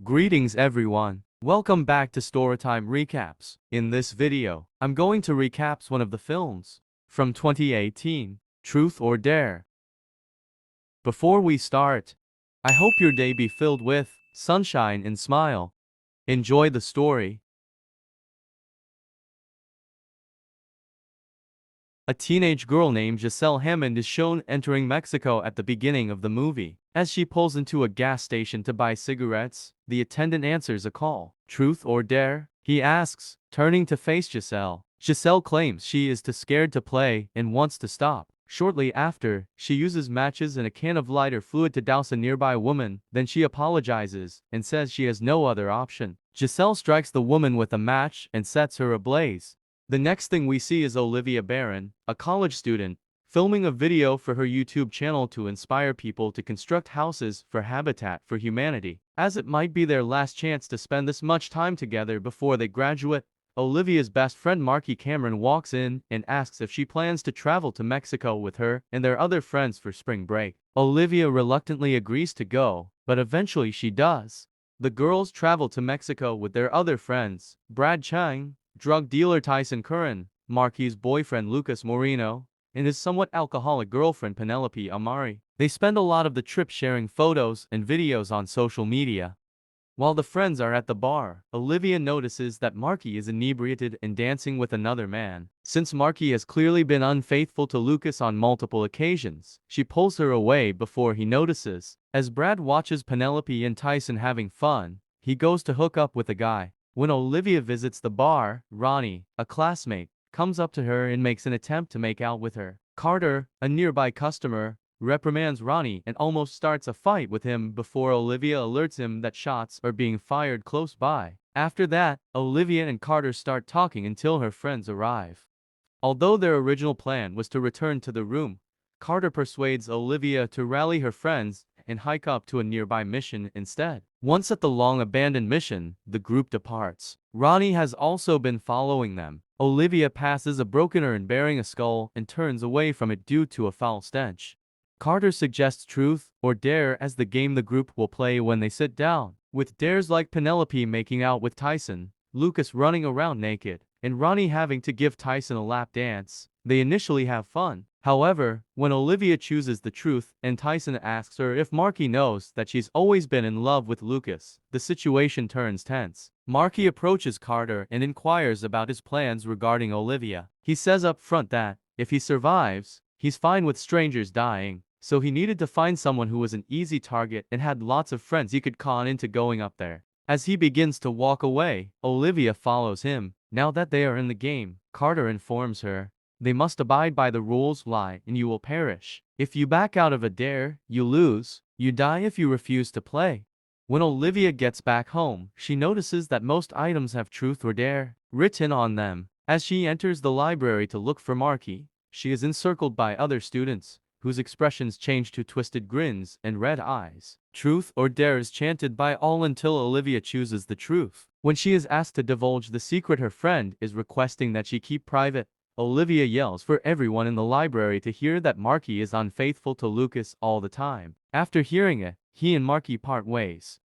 Greetings everyone. Welcome back to Storytime Recaps. In this video, I'm going to recap one of the films from 2018, Truth or Dare. Before we start, I hope your day be filled with sunshine and smile. Enjoy the story. A teenage girl named Giselle Hammond is shown entering Mexico at the beginning of the movie. As she pulls into a gas station to buy cigarettes, the attendant answers a call. Truth or dare? He asks, turning to face Giselle. Giselle claims she is too scared to play and wants to stop. Shortly after, she uses matches and a can of lighter fluid to douse a nearby woman, then she apologizes and says she has no other option. Giselle strikes the woman with a match and sets her ablaze. The next thing we see is Olivia Barron, a college student, filming a video for her YouTube channel to inspire people to construct houses for Habitat for Humanity. As it might be their last chance to spend this much time together before they graduate, Olivia's best friend Marky Cameron walks in and asks if she plans to travel to Mexico with her and their other friends for spring break. Olivia reluctantly agrees to go, but eventually she does. The girls travel to Mexico with their other friends, Brad Chang, drug dealer Tyson Curran, Marky's boyfriend Lucas Moreno, and his somewhat alcoholic girlfriend Penelope Amari. They spend a lot of the trip sharing photos and videos on social media. While the friends are at the bar, Olivia notices that Marky is inebriated and dancing with another man. Since Marky has clearly been unfaithful to Lucas on multiple occasions, she pulls her away before he notices. As Brad watches Penelope and Tyson having fun, he goes to hook up with a guy. When Olivia visits the bar, Ronnie, a classmate, comes up to her and makes an attempt to make out with her. Carter, a nearby customer, reprimands Ronnie and almost starts a fight with him before Olivia alerts him that shots are being fired close by. After that, Olivia and Carter start talking until her friends arrive. Although their original plan was to return to the room, Carter persuades Olivia to rally her friends and hike up to a nearby mission instead. Once at the long-abandoned mission, the group departs. Ronnie has also been following them. Olivia passes a broken urn bearing a skull and turns away from it due to a foul stench. Carter suggests Truth or Dare as the game the group will play when they sit down, with dares like Penelope making out with Tyson, Lucas running around naked, and Ronnie having to give Tyson a lap dance. They initially have fun. However, when Olivia chooses the truth and Tyson asks her if Marky knows that she's always been in love with Lucas, the situation turns tense. Marky approaches Carter and inquires about his plans regarding Olivia. He says up front that, if he survives, he's fine with strangers dying, so he needed to find someone who was an easy target and had lots of friends he could con into going up there. As he begins to walk away, Olivia follows him. Now that they are in the game, Carter informs her, they must abide by the rules, lie, and you will perish. If you back out of a dare, you lose. You die if you refuse to play. When Olivia gets back home, she notices that most items have truth or dare written on them. As she enters the library to look for Marky, she is encircled by other students, whose expressions change to twisted grins and red eyes. Truth or dare is chanted by all until Olivia chooses the truth. When she is asked to divulge the secret her friend is requesting that she keep private, Olivia yells for everyone in the library to hear that Marky is unfaithful to Lucas all the time. After hearing it, he and Marky part ways.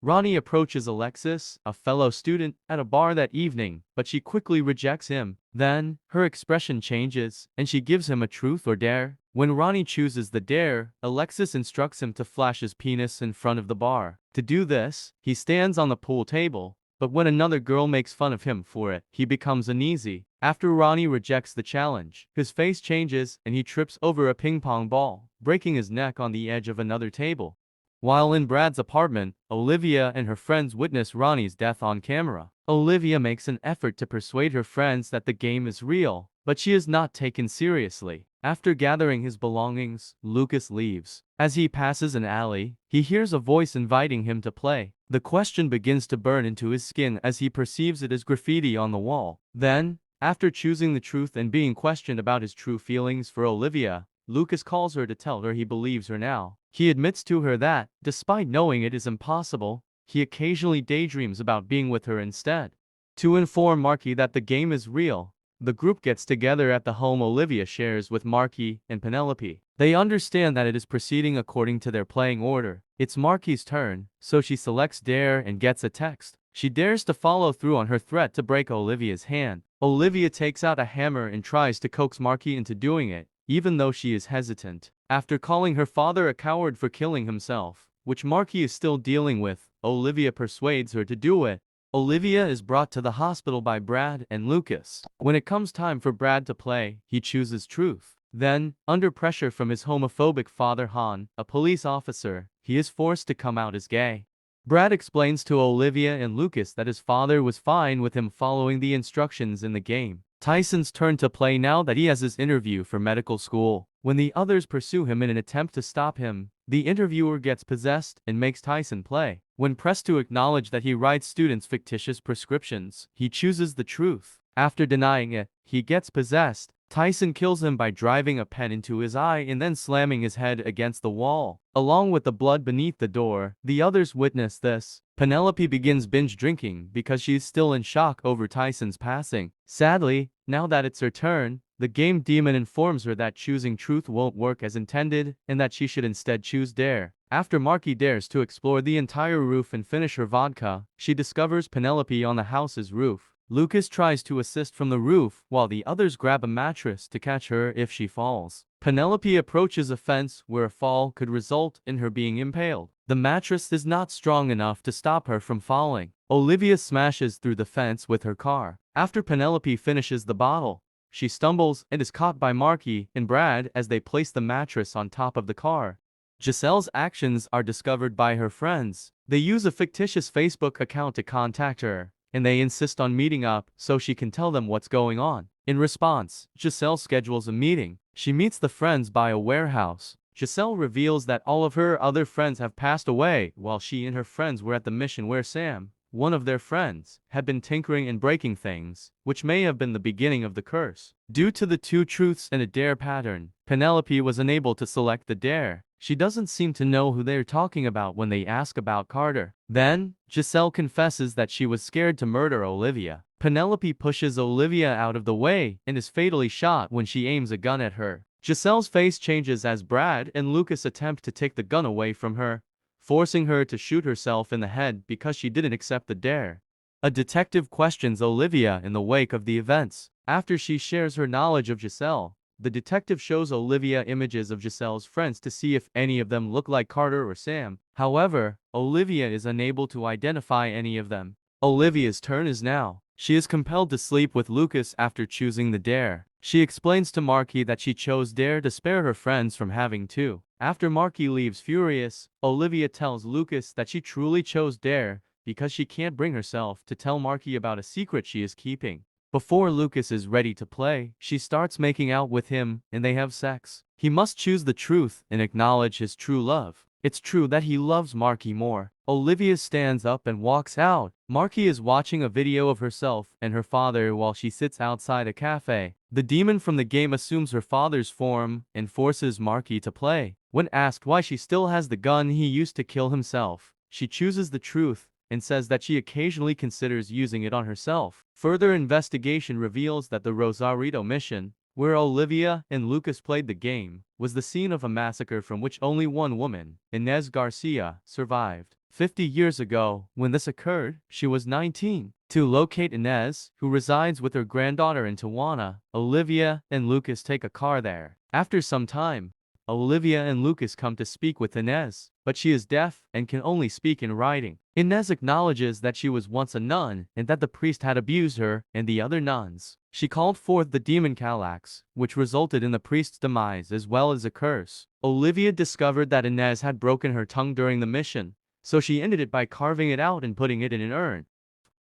Ronnie approaches Alexis, a fellow student, at a bar that evening, but she quickly rejects him. Then, her expression changes, and she gives him a truth or dare. When Ronnie chooses the dare, Alexis instructs him to flash his penis in front of the bar. To do this, he stands on the pool table, but when another girl makes fun of him for it, he becomes uneasy. After Ronnie rejects the challenge, his face changes and he trips over a ping pong ball, breaking his neck on the edge of another table. While in Brad's apartment, Olivia and her friends witness Ronnie's death on camera. Olivia makes an effort to persuade her friends that the game is real, but she is not taken seriously. After gathering his belongings, Lucas leaves. As he passes an alley, he hears a voice inviting him to play. The question begins to burn into his skin as he perceives it as graffiti on the wall. Then, after choosing the truth and being questioned about his true feelings for Olivia, Lucas calls her to tell her he believes her now. He admits to her that, despite knowing it is impossible, he occasionally daydreams about being with her instead. To inform Marky that the game is real, the group gets together at the home Olivia shares with Marky and Penelope. They understand that it is proceeding according to their playing order. It's Marky's turn, so she selects Dare and gets a text. She dares to follow through on her threat to break Olivia's hand. Olivia takes out a hammer and tries to coax Marky into doing it, even though she is hesitant. After calling her father a coward for killing himself, which Marky is still dealing with, Olivia persuades her to do it. Olivia is brought to the hospital by Brad and Lucas. When it comes time for Brad to play, he chooses truth. Then, under pressure from his homophobic father Han, a police officer, he is forced to come out as gay. Brad explains to Olivia and Lucas that his father was fine with him following the instructions in the game. Tyson's turn to play now that he has his interview for medical school. When the others pursue him in an attempt to stop him, the interviewer gets possessed and makes Tyson play. When pressed to acknowledge that he writes students fictitious prescriptions, he chooses the truth. After denying it, he gets possessed. Tyson kills him by driving a pen into his eye and then slamming his head against the wall. Along with the blood beneath the door, the others witness this. Penelope begins binge drinking because she is still in shock over Tyson's passing. Sadly, now that it's her turn, the game demon informs her that choosing truth won't work as intended and that she should instead choose dare. After Marky dares to explore the entire roof and finish her vodka, she discovers Penelope on the house's roof. Lucas tries to assist from the roof while the others grab a mattress to catch her if she falls. Penelope approaches a fence where a fall could result in her being impaled. The mattress is not strong enough to stop her from falling. Olivia smashes through the fence with her car. After Penelope finishes the bottle, she stumbles and is caught by Marky and Brad as they place the mattress on top of the car. Giselle's actions are discovered by her friends. They use a fictitious Facebook account to contact her, and they insist on meeting up so she can tell them what's going on. In response, Giselle schedules a meeting. She meets the friends by a warehouse. Giselle reveals that all of her other friends have passed away while she and her friends were at the mission where Sam, one of their friends, had been tinkering and breaking things, which may have been the beginning of the curse. Due to the two truths and a dare pattern, Penelope was unable to select the dare. She doesn't seem to know who they're talking about when they ask about Carter. Then, Giselle confesses that she was scared to murder Olivia. Penelope pushes Olivia out of the way and is fatally shot when she aims a gun at her. Giselle's face changes as Brad and Lucas attempt to take the gun away from her, forcing her to shoot herself in the head because she didn't accept the dare. A detective questions Olivia in the wake of the events. After she shares her knowledge of Giselle, the detective shows Olivia images of Giselle's friends to see if any of them look like Carter or Sam. However, Olivia is unable to identify any of them. Olivia's turn is now. She is compelled to sleep with Lucas after choosing the dare. She explains to Marky that she chose dare to spare her friends from having to. After Marky leaves furious, Olivia tells Lucas that she truly chose dare because she can't bring herself to tell Marky about a secret she is keeping. Before Lucas is ready to play, she starts making out with him and they have sex. He must choose the truth and acknowledge his true love. It's true that he loves Marky more. Olivia stands up and walks out. Marky is watching a video of herself and her father while she sits outside a cafe. The demon from the game assumes her father's form and forces Marky to play. When asked why she still has the gun he used to kill himself, she chooses the truth and says that she occasionally considers using it on herself. Further investigation reveals that the Rosarito mission, where Olivia and Lucas played the game, was the scene of a massacre from which only one woman, Inez Garcia, survived. 50 years ago, when this occurred, she was 19. To locate Inez, who resides with her granddaughter in Tijuana, Olivia and Lucas take a car there. After some time, Olivia and Lucas come to speak with Inez, but she is deaf and can only speak in writing. Inez acknowledges that she was once a nun and that the priest had abused her and the other nuns. She called forth the demon Calax, which resulted in the priest's demise as well as a curse. Olivia discovered that Inez had broken her tongue during the mission, so she ended it by carving it out and putting it in an urn.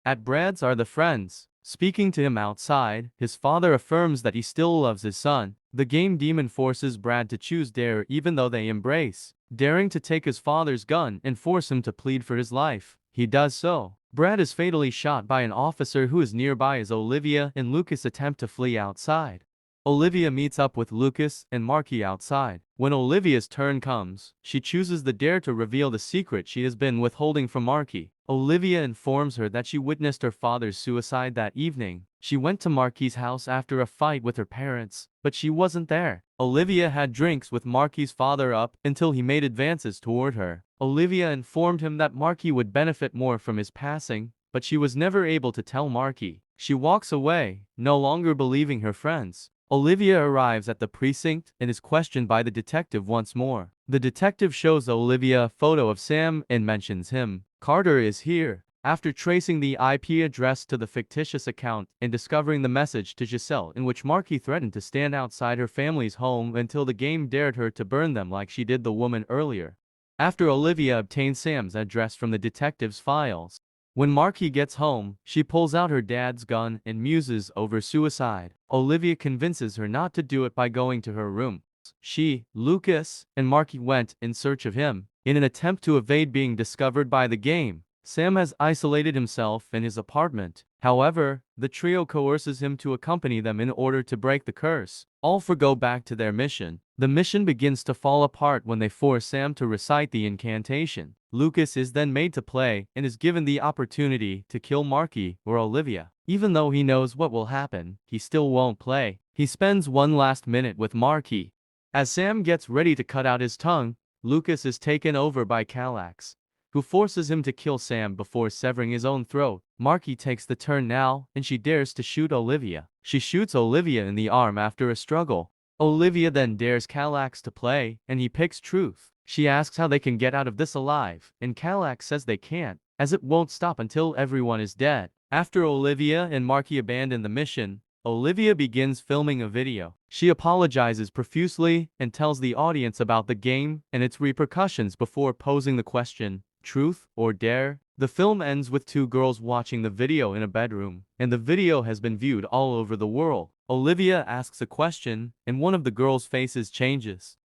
At Brad's are the friends. Speaking to him outside, his father affirms that he still loves his son. The game demon forces Brad to choose dare even though they embrace, daring to take his father's gun and force him to plead for his life. He does so. Brad is fatally shot by an officer who is nearby as Olivia and Lucas attempt to flee outside. Olivia meets up with Lucas and Marky outside. When Olivia's turn comes, she chooses the dare to reveal the secret she has been withholding from Marky. Olivia informs her that she witnessed her father's suicide that evening. She went to Marky's house after a fight with her parents, but she wasn't there. Olivia had drinks with Marky's father up until he made advances toward her. Olivia informed him that Marky would benefit more from his passing, but she was never able to tell Marky. She walks away, no longer believing her friends. Olivia arrives at the precinct and is questioned by the detective once more. The detective shows Olivia a photo of Sam and mentions him. Carter is here. After tracing the IP address to the fictitious account and discovering the message to Giselle in which Marky threatened to stand outside her family's home until the game dared her to burn them like she did the woman earlier. After Olivia obtained Sam's address from the detective's files, when Marky gets home, she pulls out her dad's gun and muses over suicide. Olivia convinces her not to do it by going to her room. She, Lucas, and Marky went in search of him. In an attempt to evade being discovered by the game, Sam has isolated himself in his apartment. However, the trio coerces him to accompany them in order to break the curse. All go back to their mission. The mission begins to fall apart when they force Sam to recite the incantation. Lucas is then made to play and is given the opportunity to kill Marky or Olivia. Even though he knows what will happen, he still won't play. He spends one last minute with Marky. As Sam gets ready to cut out his tongue, Lucas is taken over by Calax, who forces him to kill Sam before severing his own throat. Marky takes the turn now, and she dares to shoot Olivia. She shoots Olivia in the arm after a struggle. Olivia then dares Calax to play, and he picks Truth. She asks how they can get out of this alive, and Calax says they can't, as it won't stop until everyone is dead. After Olivia and Marky abandon the mission, Olivia begins filming a video. She apologizes profusely and tells the audience about the game and its repercussions before posing the question, truth or dare? The film ends with two girls watching the video in a bedroom, and the video has been viewed all over the world. Olivia asks a question, and one of the girls' faces changes.